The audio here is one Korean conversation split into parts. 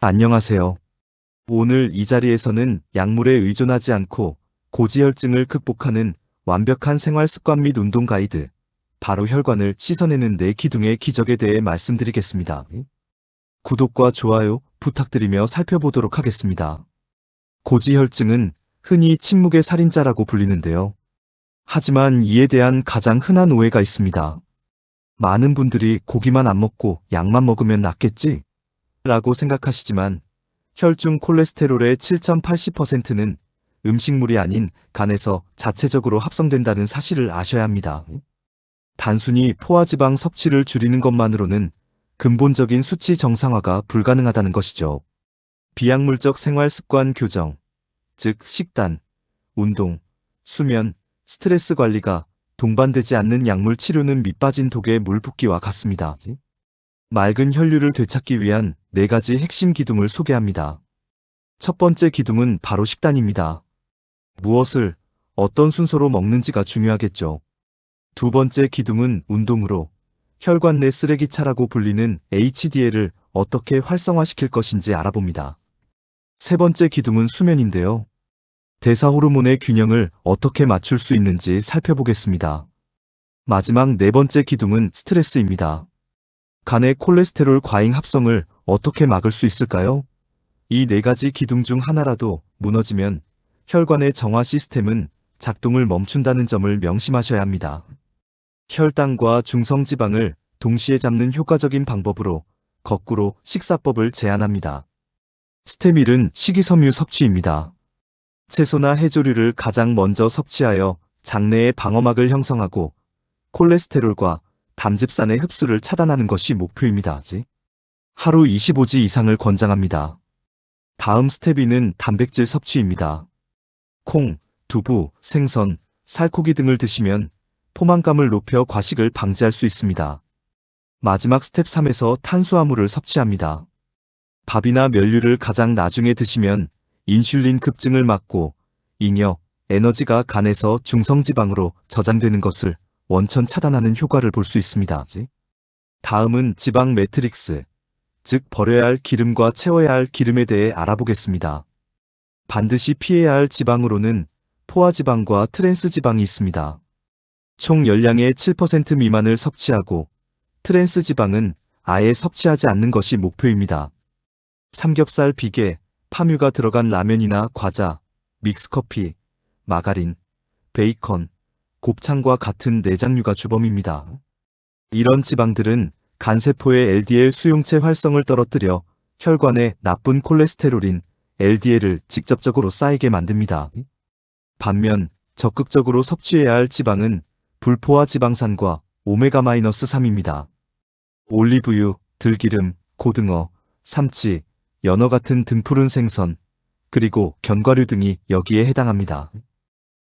안녕하세요. 오늘 이 자리에서는 약물에 의존하지 않고 고지혈증을 극복하는 완벽한 생활 습관 및 운동 가이드, 바로 혈관을 씻어내는 내 기둥의 기적에 대해 말씀드리겠습니다. 구독과 좋아요 부탁드리며 살펴보도록 하겠습니다. 고지혈증은 흔히 침묵의 살인자라고 불리는데요. 하지만 이에 대한 가장 흔한 오해가 있습니다. 많은 분들이 고기만 안 먹고 약만 먹으면 낫겠지? 라고 생각하시지만 혈중 콜레스테롤의 7.80%는 음식물이 아닌 간에서 자체적으로 합성된다는 사실을 아셔야 합니다. 단순히 포화지방 섭취를 줄이는 것만으로는 근본적인 수치 정상화가 불가능하다는 것이죠. 비약물적 생활 습관 교정, 즉 식단, 운동, 수면, 스트레스 관리가 동반되지 않는 약물 치료는 밑빠진 독에 물 붓기와 같습니다. 맑은 혈류를 되찾기 위한 4가지 핵심 기둥을 소개합니다. 첫 번째 기둥은 바로 식단입니다. 무엇을, 어떤 순서로 먹는지가 중요하겠죠. 두 번째 기둥은 운동으로 혈관 내 쓰레기차라고 불리는 HDL을 어떻게 활성화시킬 것인지 알아봅니다. 세 번째 기둥은 수면인데요. 대사 호르몬의 균형을 어떻게 맞출 수 있는지 살펴보겠습니다. 마지막 네 번째 기둥은 스트레스입니다. 간의 콜레스테롤 과잉 합성을 어떻게 막을 수 있을까요? 이 4가지 기둥 중 하나라도 무너지면 혈관의 정화 시스템은 작동을 멈춘다는 점을 명심하셔야 합니다. 혈당과 중성지방을 동시에 잡는 효과적인 방법으로 거꾸로 식사법을 제안합니다. 스텝 1은 식이섬유 섭취입니다. 채소나 해조류를 가장 먼저 섭취하여 장내의 방어막을 형성하고 콜레스테롤과 담즙산의 흡수를 차단하는 것이 목표입니다. 하루 25지 이상을 권장합니다. 다음 스텝 2는 단백질 섭취입니다. 콩, 두부, 생선, 살코기 등을 드시면 포만감을 높여 과식을 방지할 수 있습니다. 마지막 스텝 3에서 탄수화물을 섭취합니다. 밥이나 면류를 가장 나중에 드시면 인슐린 급증을 막고 잉여, 에너지가 간에서 중성지방으로 저장되는 것을 원천 차단하는 효과를 볼 수 있습니다. 다음은 지방 매트릭스, 즉 버려야 할 기름과 채워야 할 기름에 대해 알아보겠습니다. 반드시 피해야 할 지방으로는 포화지방과 트랜스지방이 있습니다. 총 열량의 7% 미만을 섭취하고 트랜스지방은 아예 섭취하지 않는 것이 목표입니다. 삼겹살, 비계, 파뮤가 들어간 라면이나 과자, 믹스커피, 마가린, 베이컨, 곱창과 같은 내장류가 주범입니다. 이런 지방들은 간세포의 LDL 수용체 활성을 떨어뜨려 혈관에 나쁜 콜레스테롤인 LDL을 직접적으로 쌓이게 만듭니다. 반면 적극적으로 섭취해야 할 지방은 불포화 지방산과 오메가-3입니다. 올리브유, 들기름, 고등어, 삼치, 연어 같은 등푸른 생선, 그리고 견과류 등이 여기에 해당합니다.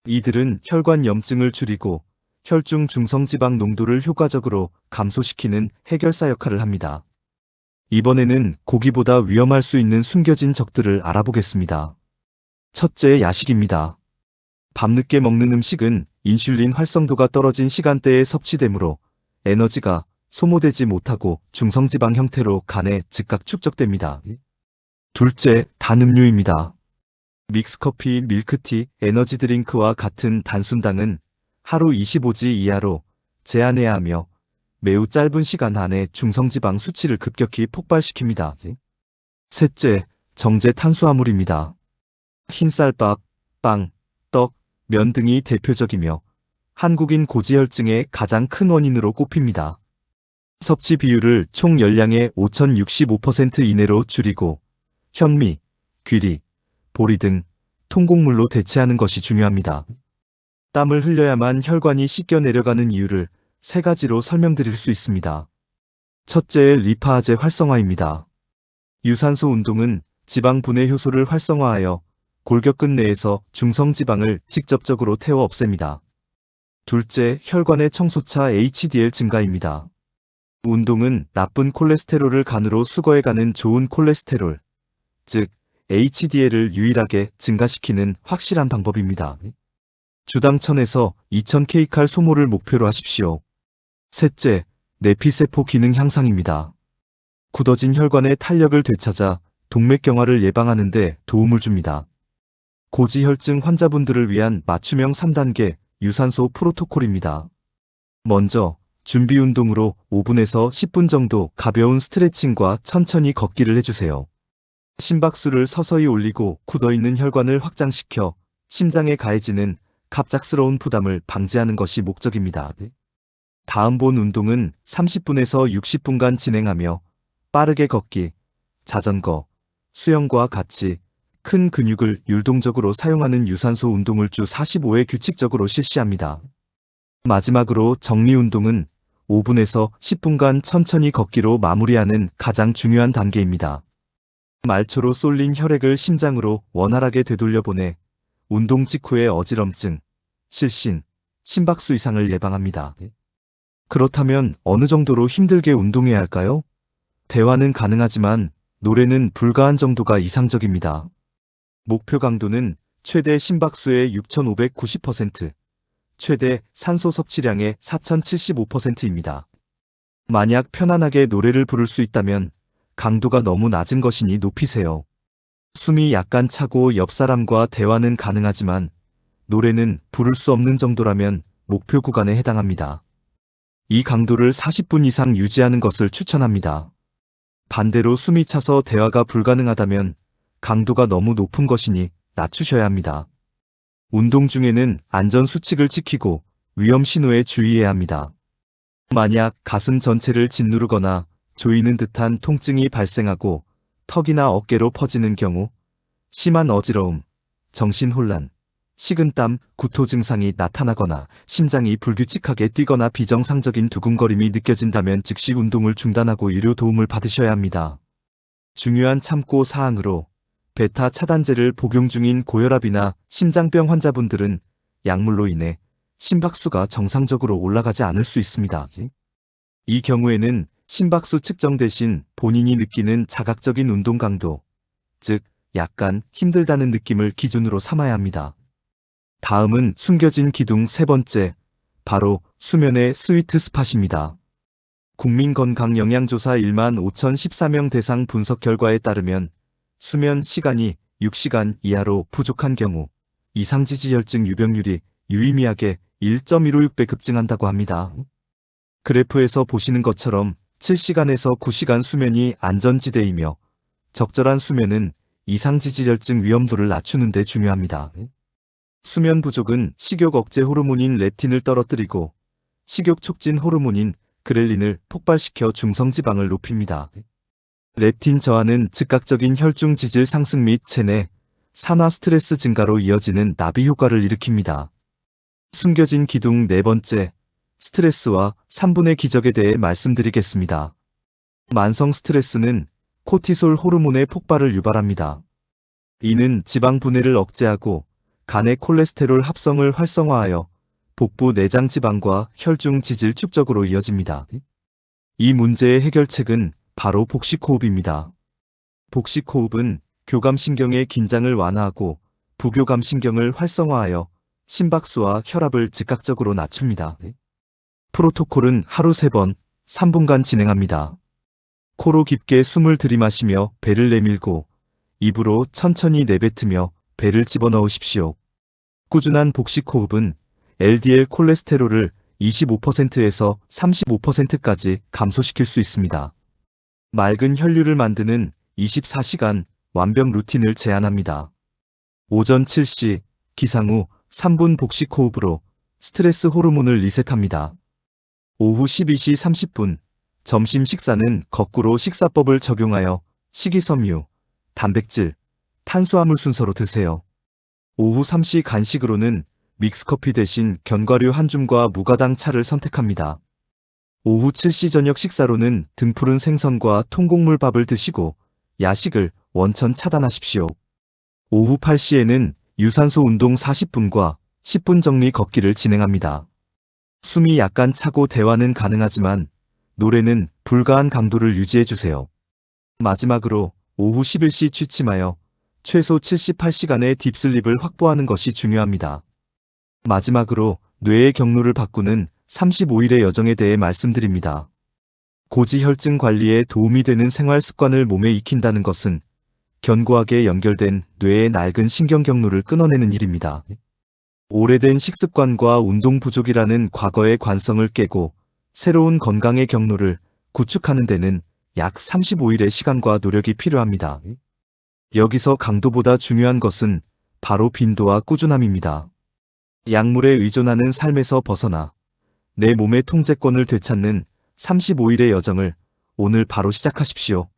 이들은 혈관 염증을 줄이고 혈중 중성지방 농도를 효과적으로 감소시키는 해결사 역할을 합니다. 이번에는 고기보다 위험할 수 있는 숨겨진 적들을 알아보겠습니다. 첫째, 야식입니다. 밤늦게 먹는 음식은 인슐린 활성도가 떨어진 시간대에 섭취되므로 에너지가 소모되지 못하고 중성지방 형태로 간에 즉각 축적됩니다. 둘째, 단 음료입니다. 믹스커피, 밀크티, 에너지 드링크와 같은 단순당은 하루 25지 이하로 제한해야 하며 매우 짧은 시간 안에 중성지방 수치를 급격히 폭발시킵니다. 셋째, 정제 탄수화물입니다. 흰쌀밥, 빵, 떡, 면 등이 대표적이며 한국인 고지혈증의 가장 큰 원인으로 꼽힙니다. 섭취 비율을 총 열량의 5065% 이내로 줄이고 현미, 귀리, 보리 등 통곡물로 대체하는 것이 중요합니다. 땀을 흘려야만 혈관이 씻겨 내려가는 이유를 3가지로 설명드릴 수 있습니다. 첫째, 리파아제 활성화입니다. 유산소 운동은 지방 분해 효소를 활성화하여 골격근 내에서 중성지방을 직접적으로 태워 없앱니다. 둘째, 혈관의 청소차 HDL 증가입니다. 운동은 나쁜 콜레스테롤을 간으로 수거해가는 좋은 콜레스테롤, 즉 HDL을 유일하게 증가시키는 확실한 방법입니다. 주당 1000에서 2000kcal 소모를 목표로 하십시오. 셋째, 내피세포 기능 향상입니다. 굳어진 혈관의 탄력을 되찾아 동맥경화를 예방하는 데 도움을 줍니다. 고지혈증 환자분들을 위한 맞춤형 3단계 유산소 프로토콜입니다. 먼저 준비 운동으로 5분에서 10분 정도 가벼운 스트레칭과 천천히 걷기를 해주세요. 심박수를 서서히 올리고 굳어있는 혈관을 확장시켜 심장에 가해지는 갑작스러운 부담을 방지하는 것이 목적입니다. 다음 본 운동은 30분에서 60분간 진행하며 빠르게 걷기, 자전거, 수영과 같이 큰 근육을 율동적으로 사용하는 유산소 운동을 주 45회 규칙적으로 실시합니다. 마지막으로 정리 운동은 5분에서 10분간 천천히 걷기로 마무리하는 가장 중요한 단계입니다. 말초로 쏠린 혈액을 심장으로 원활하게 되돌려보내 운동 직후의 어지럼증, 실신, 심박수 이상을 예방합니다. 그렇다면 어느 정도로 힘들게 운동해야 할까요? 대화는 가능하지만 노래는 불가한 정도가 이상적입니다. 목표 강도는 최대 심박수의 6,590%, 최대 산소 섭취량의 4,075%입니다. 만약 편안하게 노래를 부를 수 있다면 강도가 너무 낮은 것이니 높이세요. 숨이 약간 차고 옆 사람과 대화는 가능하지만 노래는 부를 수 없는 정도라면 목표 구간에 해당합니다. 이 강도를 40분 이상 유지하는 것을 추천합니다. 반대로 숨이 차서 대화가 불가능하다면 강도가 너무 높은 것이니 낮추셔야 합니다. 운동 중에는 안전 수칙을 지키고 위험 신호에 주의해야 합니다. 만약 가슴 전체를 짓누르거나 조이는 듯한 통증이 발생하고 턱이나 어깨로 퍼지는 경우, 심한 어지러움, 정신혼란, 식은땀, 구토 증상이 나타나거나 심장이 불규칙하게 뛰거나 비정상적인 두근거림이 느껴진다면 즉시 운동을 중단하고 의료 도움을 받으셔야 합니다. 중요한 참고 사항으로 베타 차단제를 복용 중인 고혈압이나 심장병 환자분들은 약물로 인해 심박수가 정상적으로 올라가지 않을 수 있습니다. 이 경우에는 심박수 측정 대신 본인이 느끼는 자각적인 운동 강도, 즉 약간 힘들다는 느낌을 기준으로 삼아야 합니다. 다음은 숨겨진 기둥 세 번째, 바로 수면의 스위트 스팟입니다. 국민건강영양조사 15,014명 대상 분석 결과에 따르면 수면 시간이 6시간 이하로 부족한 경우 이상지지혈증 유병률이 유의미하게 1.156배 급증한다고 합니다. 그래프에서 보시는 것처럼 7시간에서 9시간 수면이 안전지대이며 적절한 수면은 이상지지혈증 위험도를 낮추는 데 중요합니다. 수면 부족은 식욕 억제 호르몬인 렙틴을 떨어뜨리고 식욕 촉진 호르몬인 그렐린을 폭발시켜 중성지방을 높입니다. 렙틴 저하는 즉각적인 혈중 지질 상승 및 체내, 산화 스트레스 증가로 이어지는 나비 효과를 일으킵니다. 숨겨진 기둥 네 번째, 스트레스와 3분의 기적에 대해 말씀드리겠습니다. 만성 스트레스는 코티솔 호르몬의 폭발을 유발합니다. 이는 지방 분해를 억제하고 간의 콜레스테롤 합성을 활성화하여 복부 내장 지방과 혈중 지질 축적으로 이어집니다. 이 문제의 해결책은 바로 복식호흡입니다. 복식호흡은 교감신경의 긴장을 완화하고 부교감신경을 활성화하여 심박수와 혈압을 즉각적으로 낮춥니다. 프로토콜은 하루 3번, 3분간 진행합니다. 코로 깊게 숨을 들이마시며 배를 내밀고 입으로 천천히 내뱉으며 배를 집어넣으십시오. 꾸준한 복식호흡은 LDL 콜레스테롤을 25%에서 35%까지 감소시킬 수 있습니다. 맑은 혈류를 만드는 24시간 완벽 루틴을 제안합니다. 오전 7시, 기상 후 3분 복식호흡으로 스트레스 호르몬을 리셋합니다. 오후 12시 30분, 점심 식사는 거꾸로 식사법을 적용하여 식이섬유, 단백질, 탄수화물 순서로 드세요. 오후 3시 간식으로는 믹스커피 대신 견과류 한 줌과 무가당 차를 선택합니다. 오후 7시 저녁 식사로는 등푸른 생선과 통곡물밥을 드시고 야식을 원천 차단하십시오. 오후 8시에는 유산소 운동 40분과 10분 정리 걷기를 진행합니다. 숨이 약간 차고 대화는 가능하지만 노래는 불가한 강도를 유지해주세요. 마지막으로 오후 11시 취침하여 최소 78시간의 딥슬립을 확보하는 것이 중요합니다. 마지막으로 뇌의 경로를 바꾸는 35일의 여정에 대해 말씀드립니다. 고지혈증 관리에 도움이 되는 생활 습관을 몸에 익힌다는 것은 견고하게 연결된 뇌의 낡은 신경 경로를 끊어내는 일입니다. 오래된 식습관과 운동 부족이라는 과거의 관성을 깨고 새로운 건강의 경로를 구축하는 데는 약 35일의 시간과 노력이 필요합니다. 여기서 강도보다 중요한 것은 바로 빈도와 꾸준함입니다. 약물에 의존하는 삶에서 벗어나 내 몸의 통제권을 되찾는 35일의 여정을 오늘 바로 시작하십시오.